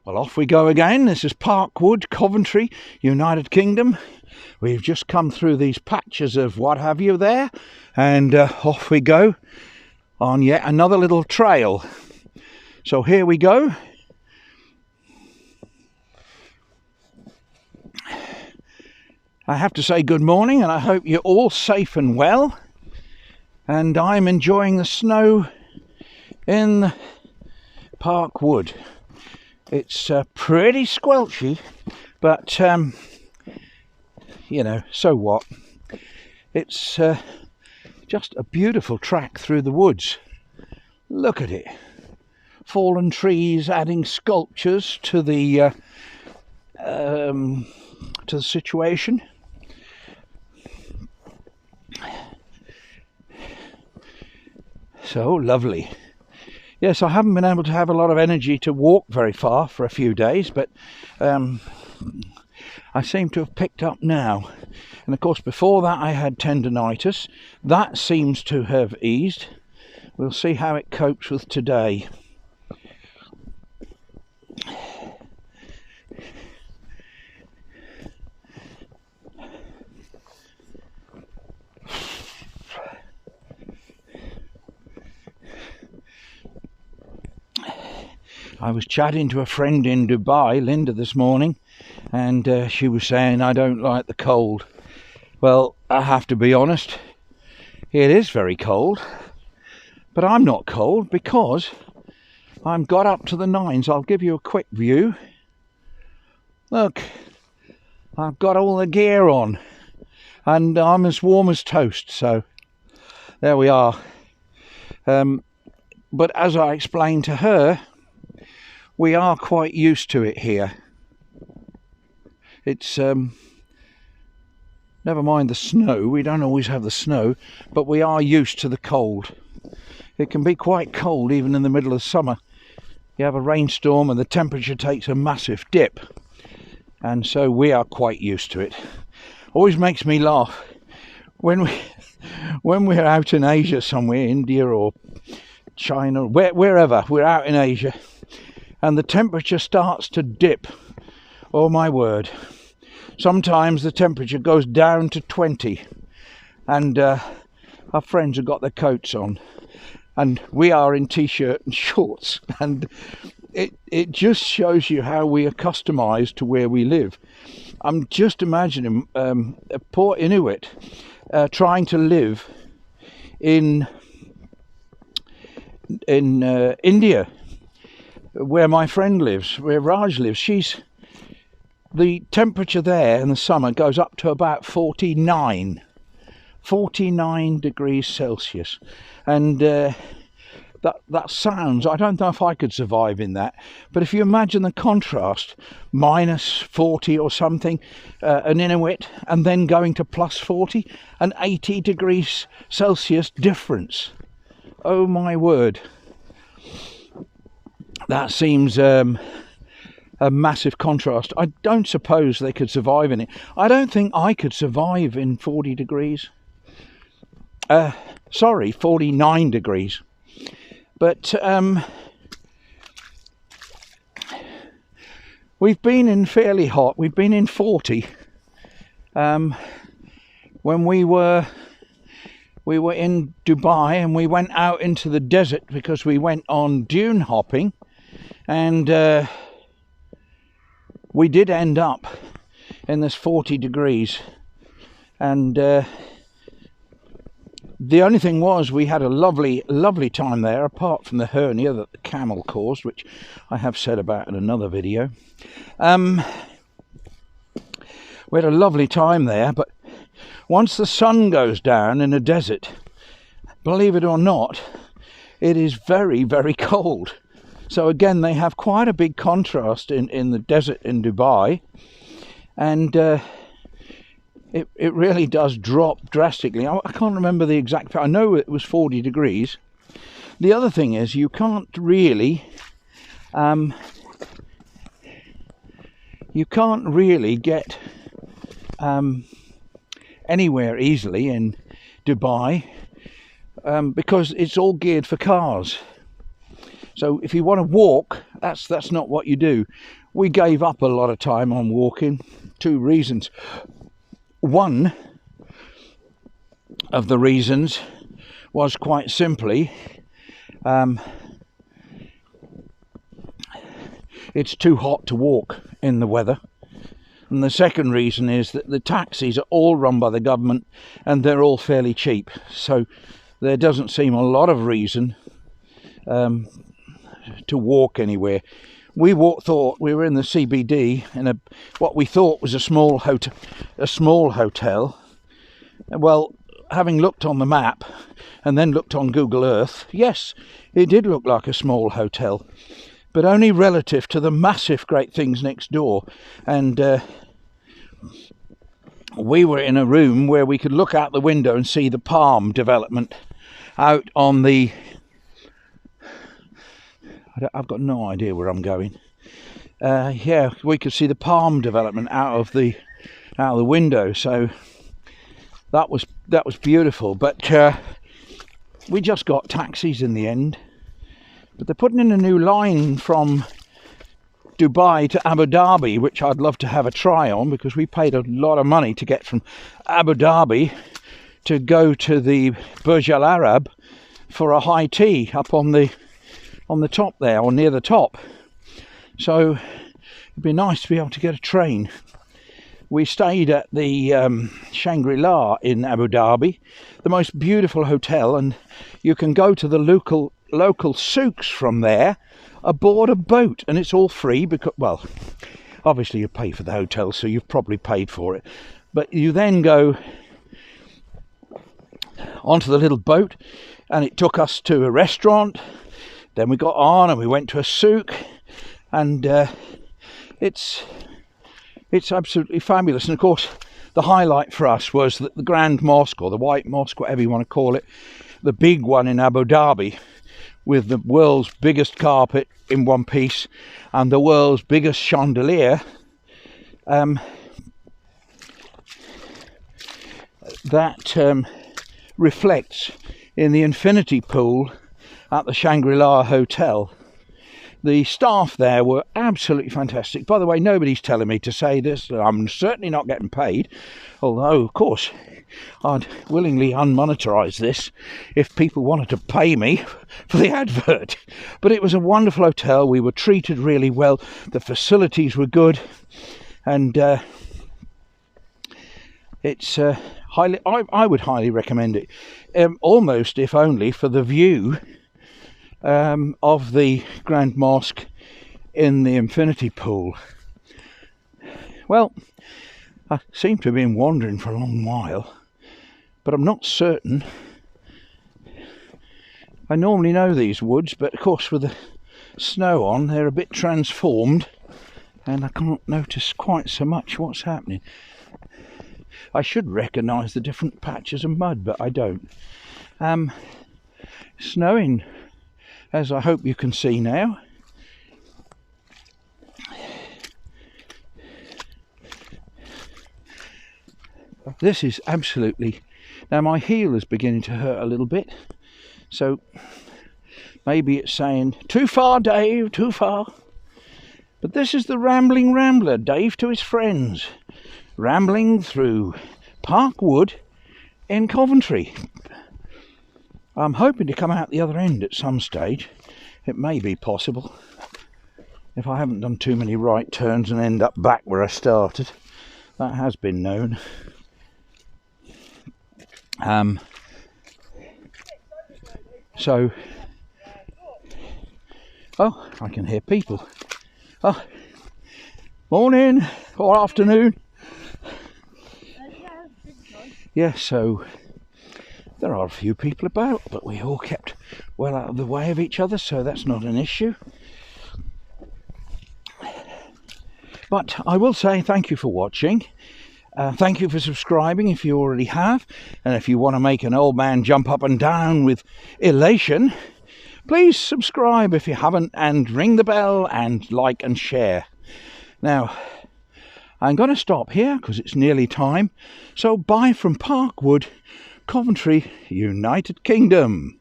Well, off we go again. This is Parkwood, Coventry, United Kingdom. We've just come through these patches of what have you there, and off we go on yet another little trail. So here we go. I have to say good morning, and I hope you're all safe and well. And I'm enjoying the snow in Parkwood. It's pretty squelchy, but you know, so what? It's just a beautiful track through the woods. Look at it. Fallen trees adding sculptures to the situation. So lovely. Yes, I haven't been able to have a lot of energy to walk very far for a few days, but I seem to have picked up now. And of course, before that I had tendinitis. That seems to have eased. We'll see how it copes with today. I was chatting to a friend in Dubai, Linda, this morning, and she was saying, I don't like the cold. Well, I have to be honest, it is very cold, but I'm not cold because I'm got up to the nines. I'll give you a quick view. Look, I've got all the gear on, and I'm as warm as toast, so there we are. But as I explained to her, we are quite used to it here. It's never mind the snow, we don't always have the snow, but we are used to the cold. It can be quite cold even in the middle of summer. You have a rainstorm and the temperature takes a massive dip, and so we are quite used to it. Always makes me laugh when we're out in Asia somewhere, India or China, wherever we're out in Asia, and the temperature starts to dip. Oh my word. Sometimes the temperature goes down to 20, and our friends have got their coats on, and we are in t-shirt and shorts, and it just shows you how we are customized to where we live. I'm just imagining a poor Inuit trying to live in India, where my friend lives, where Raj lives. The temperature there in the summer goes up to about 49 degrees Celsius, and that sounds, I don't know if I could survive in that, but if you imagine the contrast, minus 40 or something, an Inuit, and then going to plus 40, an 80 degrees Celsius difference. Oh my word. That seems a massive contrast. I don't suppose they could survive in it. I don't think I could survive in 40 degrees. 49 degrees. But we've been in fairly hot. We've been in 40. When we were in Dubai, and we went out into the desert because we went on dune hopping, and we did end up in this 40 degrees, and the only thing was we had a lovely time there, apart from the hernia that the camel caused, which I have said about in another video. We had a lovely time there, but once the sun goes down in a desert, believe it or not, it is very, very cold. So again, they have quite a big contrast in the desert in Dubai, and it really does drop drastically. I can't remember the exact, I know it was 40 degrees. The other thing is, you can't really get anywhere easily in Dubai because it's all geared for cars. So if you want to walk That's not what you do. We gave up a lot of time on walking. 2 reasons. One of the reasons was quite simply it's too hot to walk in the weather. And the second reason is that the taxis are all run by the government and they're all fairly cheap. So there doesn't seem a lot of reason to walk anywhere. We thought we were in the CBD in what we thought was a small hotel. Well, having looked on the map and then looked on Google Earth, yes, it did look like a small hotel, but only relative to the massive great things next door. And we were in a room where we could look out the window and see the palm development out on the... I've got no idea where I'm going. Yeah, we could see the palm development out of the window. So that was beautiful. But we just got taxis in the end. But they're putting in a new line from Dubai to Abu Dhabi, which I'd love to have a try on, because we paid a lot of money to get from Abu Dhabi to go to the Burj Al Arab for a high tea up on the top there, or near the top. So it'd be nice to be able to get a train. We stayed at the Shangri-La in Abu Dhabi, the most beautiful hotel, and you can go to the local souks from there aboard a boat, and it's all free, because, well, obviously you pay for the hotel, so you've probably paid for it, but you then go onto the little boat, and it took us to a restaurant. Then we got on and we went to a souk, and it's absolutely fabulous. And of course the highlight for us was that the Grand Mosque, or the White Mosque, whatever you want to call it, the big one in Abu Dhabi, with the world's biggest carpet in one piece and the world's biggest chandelier, that reflects in the infinity pool at the Shangri-La Hotel. The staff there were absolutely fantastic. By the way, nobody's telling me to say this. I'm certainly not getting paid, although, of course, I'd willingly unmonetize this if people wanted to pay me for the advert. But it was a wonderful hotel. We were treated really well. The facilities were good, and it's highly. I would highly recommend it. Almost, if only for the view of the Grand Mosque in the infinity pool. Well, I seem to have been wandering for a long while, but I'm not certain. I normally know these woods, but of course with the snow on, they're a bit transformed, and I can't notice quite so much what's happening. I should recognise the different patches of mud, but I don't. Snowing, as I hope you can see now. This is absolutely... Now my heel is beginning to hurt a little bit, so maybe it's saying, too far, Dave, too far. But this is the Rambling Rambler, Dave to his friends, rambling through Park Wood in Coventry. I'm hoping to come out the other end at some stage. It may be possible, if I haven't done too many right turns and end up back where I started. That has been known. So, oh, I can hear people. Oh, morning or afternoon. Yeah, so there are a few people about, but we all kept well out of the way of each other, so that's not an issue. But I will say thank you for watching. Thank you for subscribing if you already have, and if you want to make an old man jump up and down with elation, please subscribe if you haven't, and ring the bell and like and share. Now, I'm going to stop here because it's nearly time, so bye from Parkwood, Coventry, United Kingdom.